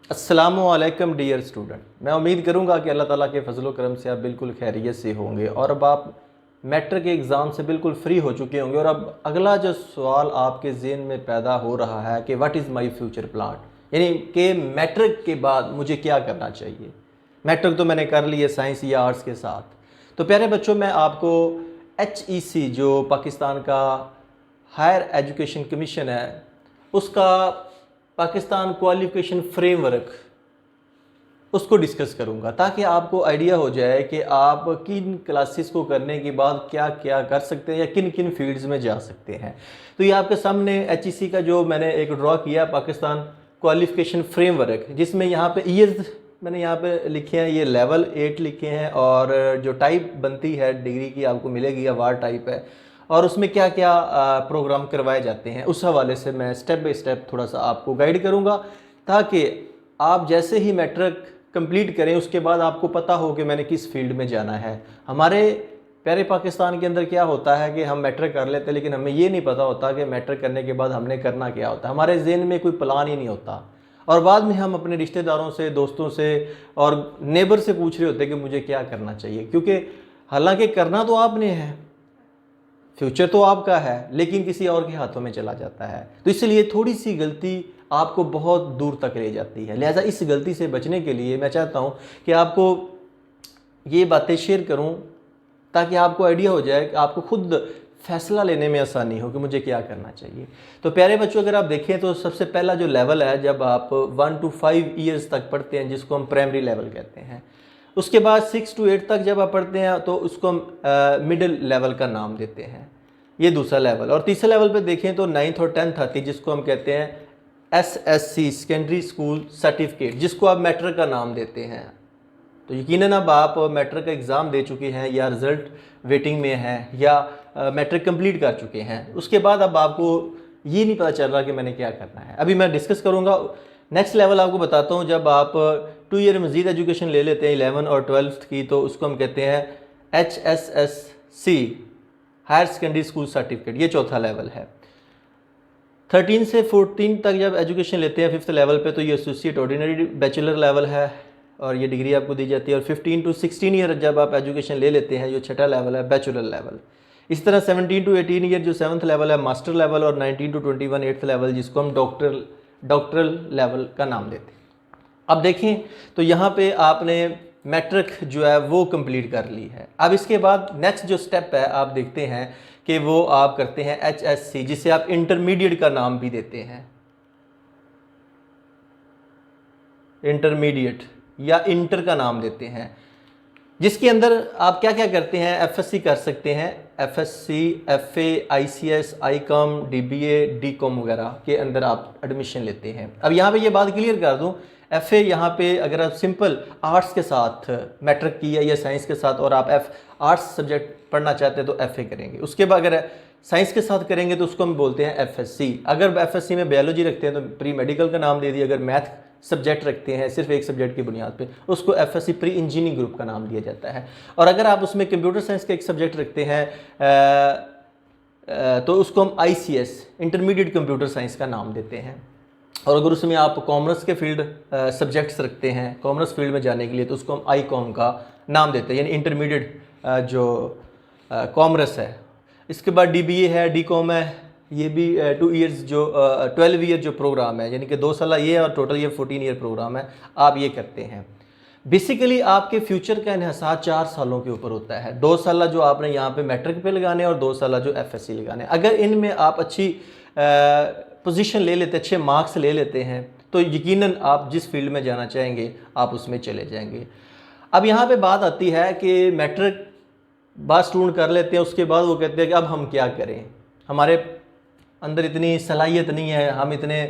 अस्सलामुअलैकुम dear student, मैं उम्मीद करूंगा कि अल्लाह ताला के फजल करम से आप बिल्कुल खैरियत से होंगे और अब आप मैट्रिक के एग्ज़ाम से बिल्कुल फ्री हो चुके होंगे। और अब अगला जो सवाल आपके ज़हन में पैदा हो रहा है कि what is my future plan, यानी कि मैट्रिक के बाद मुझे क्या करना चाहिए। मैट्रिक तो मैंने कर ली है साइंस या आर्ट्स के साथ। तो प्यारे बच्चों, मैं आपको HEC जो पाकिस्तान का हायर एजुकेशन कमीशन है उसका पाकिस्तान क्वालिफिकेशन फ्रेमवर्क उसको डिस्कस करूंगा, ताकि आपको आइडिया हो जाए कि आप किन क्लासेस को करने के बाद क्या क्या कर सकते हैं या किन किन फील्ड्स में जा सकते हैं। तो ये आपके सामने HEC का जो मैंने एक ड्रॉ किया पाकिस्तान क्वालिफिकेशन फ्रेमवर्क, जिसमें यहाँ पे ईयर्स मैंने यहाँ पे लिखे हैं, ये लेवल 8 लिखे हैं और जो टाइप बनती है डिग्री की आपको मिलेगी अवार्ड टाइप है, और उसमें क्या क्या प्रोग्राम करवाए जाते हैं उस हवाले से मैं स्टेप बाय स्टेप थोड़ा सा आपको गाइड करूँगा, ताकि आप जैसे ही मैट्रिक कंप्लीट करें उसके बाद आपको पता हो कि मैंने किस फील्ड में जाना है। हमारे प्यारे पाकिस्तान के अंदर क्या होता है कि हम मैट्रिक कर लेते हैं लेकिन हमें ये नहीं पता होता कि मैट्रिक करने के बाद हमने करना क्या होता है। हमारे जहन में कोई प्लान ही नहीं होता और बाद में हम अपने रिश्तेदारों से, दोस्तों से और नेबर से पूछ रहे होते हैं कि मुझे क्या करना चाहिए, क्योंकि हालांकि करना तो आपने है, फ्यूचर तो आपका है, लेकिन किसी और के हाथों में चला जाता है। तो इसलिए थोड़ी सी गलती आपको बहुत दूर तक ले जाती है। लिहाजा इस गलती से बचने के लिए मैं चाहता हूँ कि आपको ये बातें शेयर करूँ ताकि आपको आइडिया हो जाए कि आपको खुद फैसला लेने में आसानी हो कि मुझे क्या करना चाहिए। तो प्यारे बच्चों, अगर आप देखें तो सबसे पहला जो लेवल है, जब आप 1 to 5 ईयर्स तक पढ़ते हैं जिसको हम प्राइमरी लेवल कहते हैं, उसके बाद 6 to 8 तक जब आप पढ़ते हैं तो उसको हम मिडिल लेवल का नाम देते हैं, ये दूसरा लेवल। और तीसरे लेवल पे देखें तो 9th और 10th आती है जिसको हम कहते हैं SSC सेकेंडरी स्कूल सर्टिफिकेट, जिसको आप मैट्रिक का नाम देते हैं। तो यकीनन अब आप मैट्रिक का एग्ज़ाम दे चुके हैं या रिज़ल्ट वेटिंग में हैं या मैट्रिक कंप्लीट कर चुके हैं, उसके बाद अब आपको ये नहीं पता चल रहा कि मैंने क्या करना है। अभी मैं डिस्कस करूँगा। नेक्स्ट लेवल आपको बताता हूँ, जब आप 2 ईयर मज़ीद एजुकेशन ले लेते हैं 11 और 12th की, तो उसको हम कहते हैं HSSC higher secondary school certificate, ये चौथा लेवल है। 13 से 14 तक जब एजुकेशन लेते हैं 5th लेवल पे, तो ये एसोसिएट ऑर्डिनरी बैचलर लेवल है और ये डिग्री आपको दी जाती है। और 15 to 16 ईयर जब आप एजुकेशन ले लेते हैं, जो छठा लेवल है बैचलर लेवल। इस तरह 17 to 18 ईयर जो 7th लेवल है मास्टर लेवल, और 19 to 21 8th लेवल जिसको हम डॉक्टरल लेवल का नाम देते हैं। अब देखें तो यहाँ पे आपने मैट्रिक जो है वो कंप्लीट कर ली है। अब इसके बाद नेक्स्ट जो स्टेप है आप देखते हैं कि वो आप करते हैं HSC, जिसे आप इंटरमीडिएट का नाम भी देते हैं, इंटरमीडिएट या इंटर का नाम देते हैं, जिसके अंदर आप क्या क्या करते हैं। FSC कर सकते हैं, FSC, FA, ICS, ICOM, DBA, DCOM वगैरह के अंदर आप एडमिशन लेते हैं। अब यहाँ पे ये बात क्लियर कर दूँ, FA यहाँ पे अगर आप सिंपल आर्ट्स के साथ मैट्रिक की है या साइंस के साथ और आप आर्ट्स सब्जेक्ट पढ़ना चाहते हैं तो FA करेंगे। उसके बाद अगर साइंस के साथ करेंगे तो उसको हम बोलते हैं FSC। अगर FSC में बायोलॉजी रखते हैं तो प्री मेडिकल का नाम दे दिया। अगर मैथ सब्जेक्ट रखते हैं सिर्फ एक सब्जेक्ट की बुनियाद पे, उसको FSC प्री इंजीनियरिंग ग्रुप का नाम दिया जाता है। और अगर आप उसमें कंप्यूटर साइंस का एक सब्जेक्ट रखते हैं तो उसको हम ICS इंटरमीडिएट कंप्यूटर साइंस का नाम देते हैं। और अगर उसमें आप कॉमर्स के फील्ड सब्जेक्ट्स रखते हैं कॉमर्स फील्ड में जाने के लिए, तो उसको हम ICOM का नाम देते हैं, यानी इंटरमीडिएट जो कॉमर्स है। इसके बाद DBA है, DCOM है, ये भी 2 ईयर्स जो 12 ईयर जो प्रोग्राम है, यानी कि 2 साल ये और टोटल ये 14 ईयर प्रोग्राम है, आप ये करते हैं। बेसिकली आपके फ्यूचर का इन्हिसार 4 सालों के ऊपर होता है। 2 साल जो आपने यहाँ पे मैट्रिक पे लगाने और 2 साल जो FSC लगाने। अगर इनमें आप अच्छी पोजीशन ले लेते, अच्छे मार्क्स ले लेते हैं, तो यकीनन आप जिस फील्ड में जाना चाहेंगे आप उसमें चले जाएंगे। अब यहाँ पे बात आती है कि मैट्रिक बाद स्टूडेंट कर लेते हैं, उसके बाद वो कहते हैं कि अब हम क्या करें, हमारे अंदर इतनी सलाहियत नहीं है, हम इतने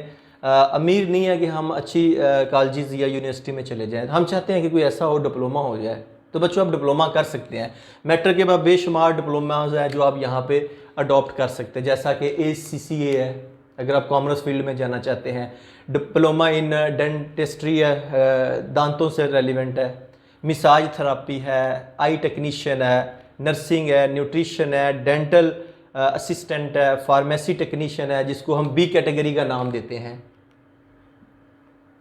अमीर नहीं है कि हम अच्छी कॉलेजेस या यूनिवर्सिटी में चले जाएं। हम चाहते हैं कि कोई ऐसा हो डिप्लोमा हो जाए। तो बच्चों आप डिप्लोमा कर सकते हैं। मैट्रिक के बाद बेशुमार डिप्लोमाज हैं जो आप यहाँ पे अडॉप्ट कर सकते हैं, जैसा कि ACCA है अगर आप कॉमर्स फील्ड में जाना चाहते हैं, डिप्लोमा इन डेंटिस्ट्री है, दांतों से रेलिवेंट है, मिसाज थेरापी है, आई टेक्नीशियन है, नर्सिंग है, न्यूट्रिशन है, डेंटल असिस्टेंट है, फार्मेसी टेक्नीशियन है जिसको हम B कैटेगरी का नाम देते हैं।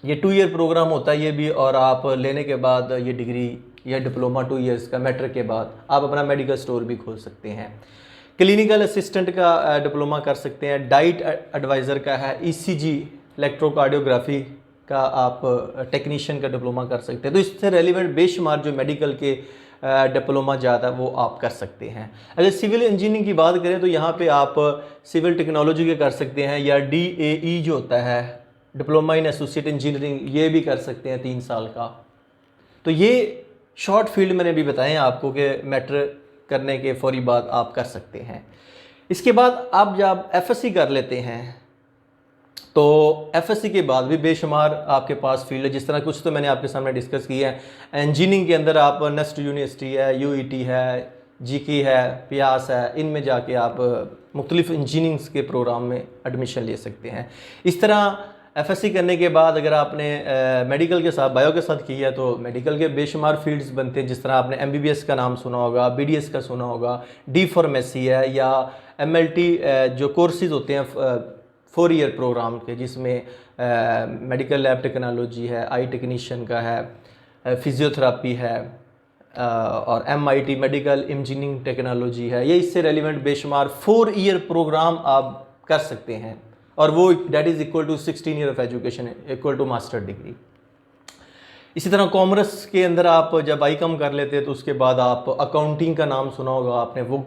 ये 2 ईयर प्रोग्राम होता है ये भी, और आप लेने के बाद ये डिग्री या डिप्लोमा 2 इयर्स का मैट्रिक के बाद आप अपना मेडिकल स्टोर भी खोल सकते हैं। क्लिनिकल असिस्टेंट का डिप्लोमा कर सकते हैं, डाइट एडवाइज़र का है, ईसीजी इलेक्ट्रोकार्डियोग्राफी का आप टेक्नीशियन का डिप्लोमा कर सकते हैं। तो इससे रेलिवेंट बेशुमार जो मेडिकल के डिप्लोमा ज़्यादा वो आप कर सकते हैं। अगर सिविल इंजीनियरिंग की बात करें तो यहाँ पे आप सिविल टेक्नोलॉजी के कर सकते हैं, या DAE जो होता है डिप्लोमा इन एसोसिएट इंजीनियरिंग, ये भी कर सकते हैं 3 साल का। तो ये शॉर्ट फील्ड मैंने भी बताए हैं आपको कि मैट्रिक करने के फौरी बाद आप कर सकते हैं। इसके बाद आप जब FSC कर लेते हैं तो FSC के बाद भी बेशुमार आपके पास फील्ड है। जिस तरह कुछ तो मैंने आपके सामने डिस्कस किया है। इंजीनियरिंग के अंदर आप नेस्ट यूनिवर्सिटी है, UET है, GK है, प्यास है, इनमें जाके आप मुख्तलिफ इंजीनियरिंग के प्रोग्राम में एडमिशन ले सकते हैं। इस तरह FSC करने के बाद अगर आपने मेडिकल के साथ बायो के साथ किया तो मेडिकल के बेशुमार फील्ड्स बनते हैं। जिस तरह आपने MBBS का नाम सुना होगा, BDS का सुना होगा, D फार्मेसी है, या MLT जो कोर्सेज होते हैं 4 ईयर प्रोग्राम के, जिसमें मेडिकल लैब टेक्नोलॉजी है, आई टेक्नीशियन का है, फिजियोथेरापी है, और MIT मेडिकल इंजीनियरिंग टेक्नोलॉजी है। ये इससे रेलिवेंट बेशुमार 4 ईयर प्रोग्राम आप कर सकते हैं, और वो that is equal to 16 year of education equal to master degree. इसी तरह कॉमर्स के अंदर आप जब ICOM कर लेते हैं तो उसके बाद आप अकाउंटिंग का नाम सुना होगा आपने, वो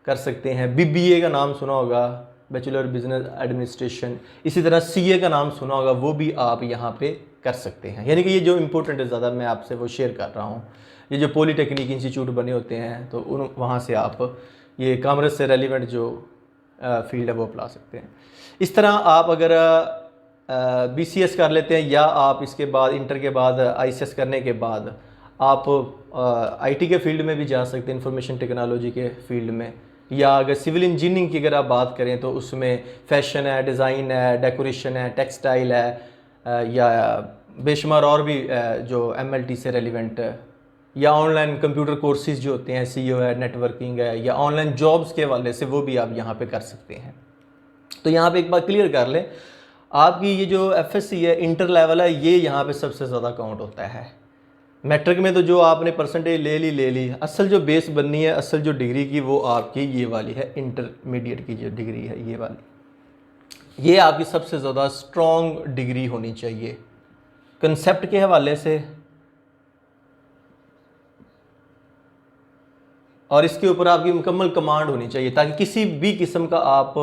कर सकते हैं। BBA का नाम सुना होगा, बैचलर बिजनेस एडमिनिस्ट्रेशन। इसी तरह CA का नाम सुना होगा, वो भी आप यहाँ पे कर सकते हैं। यानी कि ये जो इम्पोर्टेंट है ज़्यादा मैं आपसे वो शेयर कर रहा हूँ। ये जो पॉलीटेक्निक इंस्टीट्यूट बने होते हैं तो वहाँ से आप ये कॉमर्स से रेलिवेंट जो फील्ड है वो अपना सकते हैं। इस तरह आप अगर BCS कर लेते हैं, या आप इसके बाद इंटर के बाद ICS करने के बाद आप IT के फील्ड में भी जा सकते हैं, इंफॉर्मेशन टेक्नोलॉजी के फील्ड में। या अगर सिविल इंजीनियरिंग की अगर आप बात करें तो उसमें फैशन है, डिज़ाइन है, डेकोरेशन है, टेक्सटाइल है, या बेशुमार और भी जो MLT से रेलिवेंट, या ऑनलाइन कंप्यूटर कोर्सेज जो होते हैं, CEO है, नेटवर्किंग है, या ऑनलाइन जॉब्स के हवाले से वो भी आप यहाँ पे कर सकते हैं। तो यहाँ पे एक बात क्लियर कर लें, आपकी ये जो FSC है इंटर लेवल है, ये यहाँ पे सबसे ज़्यादा काउंट होता है। मैट्रिक में तो जो आपने परसेंटेज ले ली, असल जो बेस बननी है, असल जो डिग्री की, वो आपकी ये वाली है, इंटरमीडिएट की जो डिग्री है ये वाली। ये आपकी सबसे ज़्यादा स्ट्रॉन्ग डिग्री होनी चाहिए कंसेप्ट के हवाले से, और इसके ऊपर आपकी मुकम्मल कमांड होनी चाहिए ताकि किसी भी किस्म का आप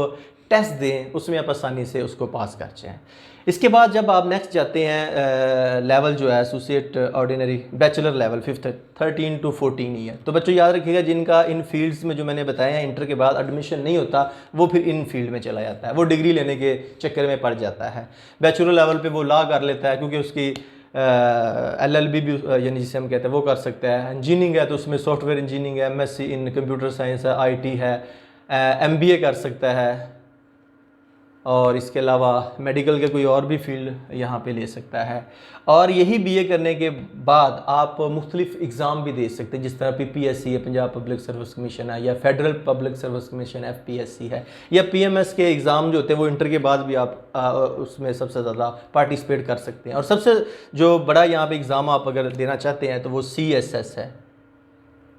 टेस्ट दें उसमें आप आसानी से उसको पास कर जाएँ। इसके बाद जब आप नेक्स्ट जाते हैं लेवल जो है associate ordinary bachelor level 5th 13 to 14 year, तो बच्चों याद रखिएगा जिनका इन फील्ड्स में जो मैंने बताया है इंटर के बाद एडमिशन नहीं होता, वो फिर इन फील्ड में चला जाता है, वो डिग्री लेने के चक्कर में पड़ जाता है। बैचलर लेवल पे वो लॉ कर लेता है क्योंकि उसकी LLB भी यानी जिसे हम कहते हैं वो कर सकता है। इंजीनियरिंग है तो उसमें सॉफ्टवेयर इंजीनियरिंग है, MSc इन कंप्यूटर साइंस है, IT है, MBA कर सकता है, और इसके अलावा मेडिकल के कोई और भी फील्ड यहाँ पे ले सकता है। और यही BA करने के बाद आप मुख्तलिफ एग्ज़ाम भी दे सकते हैं, जिस तरह PPSC है, पंजाब पब्लिक सर्विस कमीशन है, या federal public service commission FPSC है, या PMS के एग्ज़ाम जो होते हैं वो इंटर के बाद भी आप उसमें सबसे ज़्यादा पार्टिसिपेट कर सकते हैं। और सबसे जो बड़ा यहाँ पे एग्ज़ाम आप अगर देना चाहते हैं तो वो CSS है,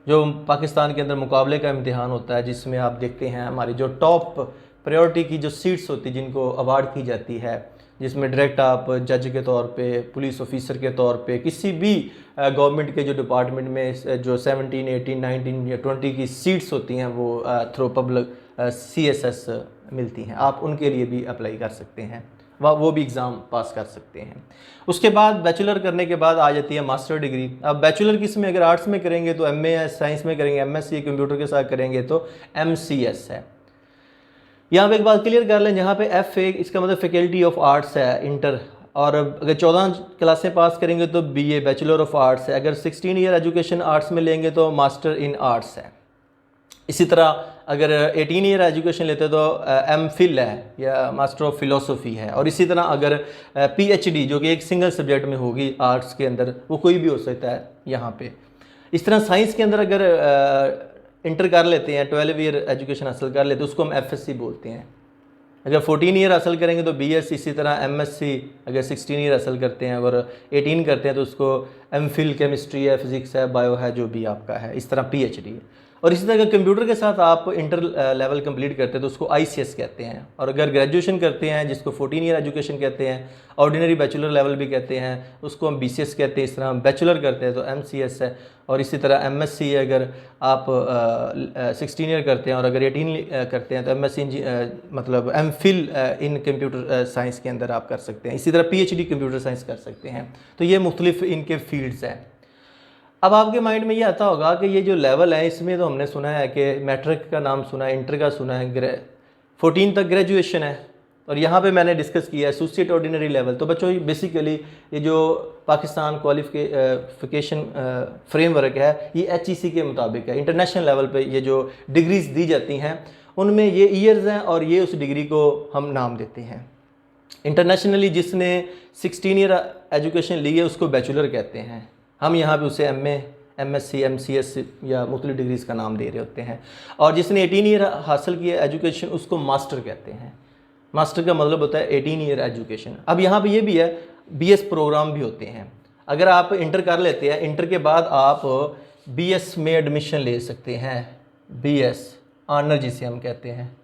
जो पाकिस्तान के अंदर मुकाबले का इम्तिहान होता है, जिसमें आप देखते हैं हमारी जो टॉप प्रायोरिटी की जो सीट्स होती है जिनको अवार्ड की जाती है, जिसमें डायरेक्ट आप जज के तौर पे, पुलिस ऑफिसर के तौर पे, किसी भी गवर्नमेंट के जो डिपार्टमेंट में जो 17, 18, 19 या 20 की सीट्स होती हैं वो थ्रू पब्लिक CSS मिलती हैं, आप उनके लिए भी अप्लाई कर सकते हैं, वो भी एग्ज़ाम पास कर सकते हैं। उसके बाद बैचलर करने के बाद आ जाती है मास्टर डिग्री। अब बैचलर किस में, अगर आर्ट्स में करेंगे तो MA है, साइंस में करेंगे MSc, कंप्यूटर के साथ करेंगे तो MCS है। यहाँ पे एक बात क्लियर कर लें, जहाँ पे FA इसका मतलब फैकल्टी ऑफ आर्ट्स है इंटर, और अगर 14 क्लासें पास करेंगे तो BA बैचलर ऑफ आर्ट्स है, अगर 16 ईयर एजुकेशन आर्ट्स में लेंगे तो मास्टर इन आर्ट्स है। इसी तरह अगर 18 ईयर एजुकेशन लेते तो MPhil है या मास्टर ऑफ फिलोसफी है, और इसी तरह अगर PhD जो कि एक सिंगल सब्जेक्ट में होगी आर्ट्स के अंदर, वो कोई भी हो सकता है यहाँ पे। इस तरह साइंस के अंदर अगर इंटर कर लेते हैं, 12 ईयर एजुकेशन हासिल कर लेते हैं, उसको हम FSC बोलते हैं। अगर 14 ईयर हासिल करेंगे तो BS, इसी तरह MSc अगर 16 ईयर हासिल करते हैं, अगर 18 करते हैं तो उसको MPhil केमिस्ट्री है, फिज़िक्स है, बायो है, जो भी आपका है, इस तरह PhD है। और इसी तरह कंप्यूटर के साथ आप इंटर लेवल कंप्लीट करते हैं तो उसको ICS कहते हैं। और अगर ग्रेजुएशन करते हैं जिसको 14 ईयर एजुकेशन कहते हैं, ऑर्डिनरी बैचलर लेवल भी कहते हैं, उसको हम BCS कहते हैं। इस तरह हम बैचलर करते हैं तो MCS है। और इसी तरह MSc अगर आप 16 ईयर करते हैं और अगर 18 करते हैं तो MSc मतलब MPhil इन कंप्यूटर साइंस के अंदर आप कर सकते हैं। इसी तरह PhD कंप्यूटर साइंस कर सकते हैं। तो ये मुख्तलिफ इनके फील्ड्स हैं। अब आपके माइंड में ये आता होगा कि ये जो लेवल है इसमें तो हमने सुना है कि मैट्रिक का नाम सुना है, इंटर का सुना है, 14 तक ग्रेजुएशन है, और यहाँ पे मैंने डिस्कस किया है एसोसिएट ऑर्डिनरी लेवल। तो बच्चों बेसिकली ये जो पाकिस्तान क्वालिफिकेशन फ्रेमवर्क है ये HEC के मुताबिक है। इंटरनेशनल लेवल पे ये जो डिग्रीज दी जाती हैं उनमें ये ईयर्स हैं और ये उस डिग्री को हम नाम देते हैं। इंटरनेशनली जिसने 16 ईयर एजुकेशन ली है उसको बैचलर कहते हैं। हम यहाँ पे उसे MA, MSc, MCS या मुख्तलिफ डिग्रीज़ का नाम दे रहे होते हैं। और जिसने 18 ईयर हासिल किया एजुकेशन उसको मास्टर कहते हैं। मास्टर का मतलब होता है 18 ईयर एजुकेशन। अब यहाँ पे ये भी है BS प्रोग्राम भी होते हैं। अगर आप इंटर कर लेते हैं, इंटर के बाद आप BS में एडमिशन ले सकते हैं। BS ऑनर जिसे हम कहते हैं,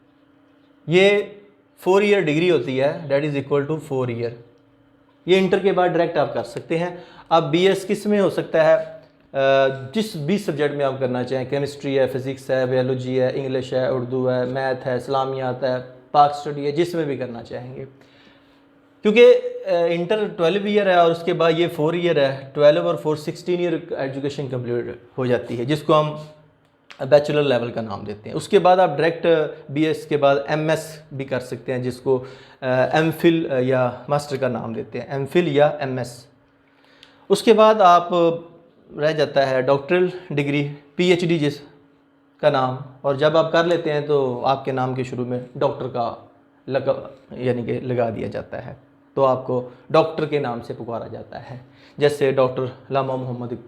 ये 4 ईयर डिग्री होती है, that is equal to 4 year. ये इंटर के बाद डायरेक्ट आप कर सकते हैं। अब BS किस में हो सकता है, जिस भी सब्जेक्ट में आप करना चाहें, केमिस्ट्री है, फिज़िक्स है, बायोलॉजी है, इंग्लिश है, उर्दू है, मैथ है, इस्लामियात है, पाक स्टडी है, जिसमें भी करना चाहेंगे। क्योंकि इंटर 12 ईयर है और उसके बाद ये 4 ईयर है, 12 और 4 16 ईयर एजुकेशन कंप्लीट हो जाती है, जिसको हम बैचलर लेवल का नाम देते हैं। उसके बाद आप डायरेक्ट BS के बाद MS भी कर सकते हैं, जिसको MPhil या मास्टर का नाम देते हैं, MPhil या MS। उसके बाद आप रह जाता है डॉक्टरल डिग्री, PhD जिस का नाम, और जब आप कर लेते हैं तो आपके नाम के शुरू में डॉक्टर का यानी कि लगा दिया जाता है, तो आपको डॉक्टर के नाम से पुकारा जाता है। जैसे डॉक्टर अल्लामा मोहम्मद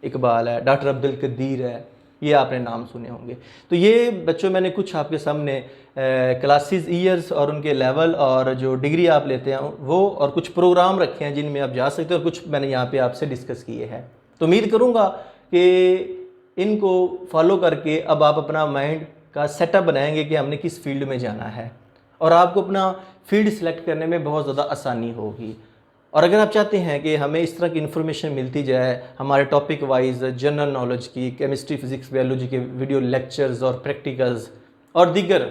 इकबाल है, डॉक्टर अब्दुल कदीर है, ये आपने नाम सुने होंगे। तो ये बच्चों मैंने कुछ आपके सामने क्लासेस, ईयर्स और उनके लेवल और जो डिग्री आप लेते हैं वो, और कुछ प्रोग्राम रखे हैं जिनमें आप जा सकते हैं, और कुछ मैंने यहाँ पे आपसे डिस्कस किए हैं। तो उम्मीद करूँगा कि इनको फॉलो करके अब आप अपना माइंड का सेटअप बनाएंगे कि हमने किस फील्ड में जाना है, और आपको अपना फील्ड सेलेक्ट करने में बहुत ज़्यादा आसानी होगी। और अगर आप चाहते हैं कि हमें इस तरह की इन्फॉर्मेशन मिलती जाए, हमारे टॉपिक वाइज जनरल नॉलेज की, केमिस्ट्री, फिज़िक्स, बायोलॉजी के वीडियो लेक्चर्स और प्रैक्टिकल्स और दीगर,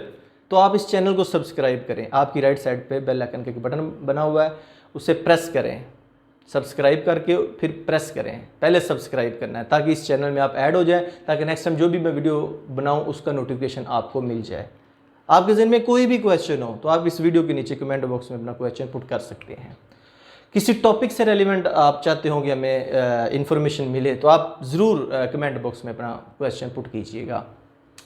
तो आप इस चैनल को सब्सक्राइब करें। आपकी राइट साइड पे बेल आइकन का बटन बना हुआ है, उसे प्रेस करें। सब्सक्राइब करके फिर प्रेस करें, पहले सब्सक्राइब करना है ताकि इस चैनल में आप ऐड हो जाए, ताकि नेक्स्ट टाइम जो भी मैं वीडियो बनाऊँ उसका नोटिफिकेशन आपको मिल जाए। आपके ज़हन में कोई भी क्वेश्चन हो तो आप इस वीडियो के नीचे कमेंट बॉक्स में अपना क्वेश्चन पुट कर सकते हैं। किसी टॉपिक से रेलिवेंट आप चाहते हो कि हमें इंफॉर्मेशन मिले तो आप ज़रूर कमेंट बॉक्स में अपना क्वेश्चन पुट कीजिएगा।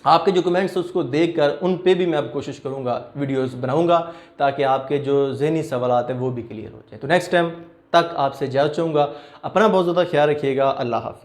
आपके जो कमेंट्स उसको देखकर उन पे भी मैं अब कोशिश करूँगा, वीडियोस बनाऊँगा, ताकि आपके जो ज़हनी सवालात हैं वो भी क्लियर हो जाए। तो नेक्स्ट टाइम तक आपसे इजाज़त चाहूँगा। अपना बहुत ज़्यादा ख्याल रखिएगा। अल्लाह हाफिज़।